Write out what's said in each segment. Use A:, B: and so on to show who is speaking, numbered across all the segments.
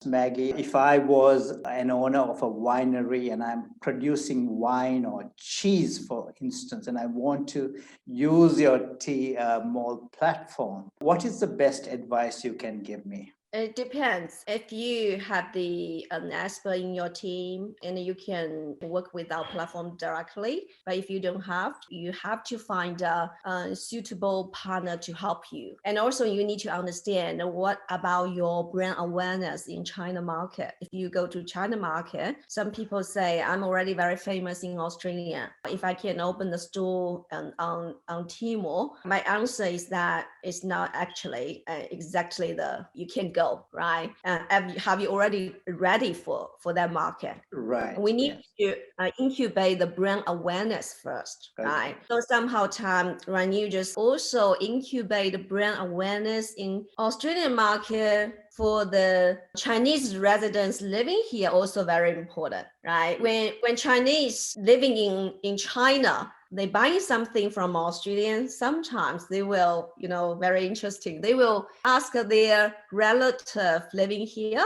A: Maggie, if I was an owner of a winery and I'm producing wine or cheese, for instance, and I want to use your tea mall platform, what is the best advice you can give me?
B: It depends. If you have an expert in your team and you can work with our platform directly, but if you don't have, you have to find a suitable partner to help you. And also you need to understand what about your brand awareness in China market. If you go to China market, some people say, I'm already very famous in Australia. If I can open the store on Tmall, my answer is that it's not actually exactly you can go, right? Have you already ready for that market?
A: Right.
B: We need to incubate the brand awareness first, right? So somehow when you just also incubate the brand awareness in Australian market for the Chinese residents living here, also very important, right? When Chinese living in China, they buying something from Australians, sometimes they will, very interesting. They will ask their relative living here,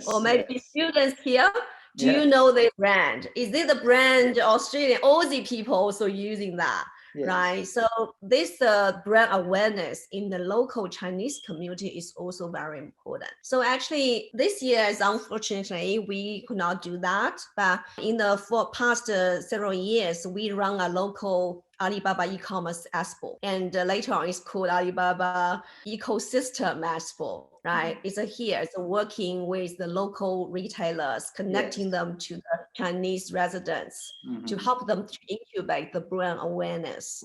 B: or maybe students here, do you know the brand? Is it the brand Australian, Aussie people also using that? Yes. Right. So this brand awareness in the local Chinese community is also very important. So actually this year, unfortunately, we could not do that. But in the past several years, we run a local Alibaba e-commerce expo, and later on it's called Alibaba Ecosystem Expo, right? It's working with the local retailers, connecting them to the Chinese residents to help them to incubate the brand awareness.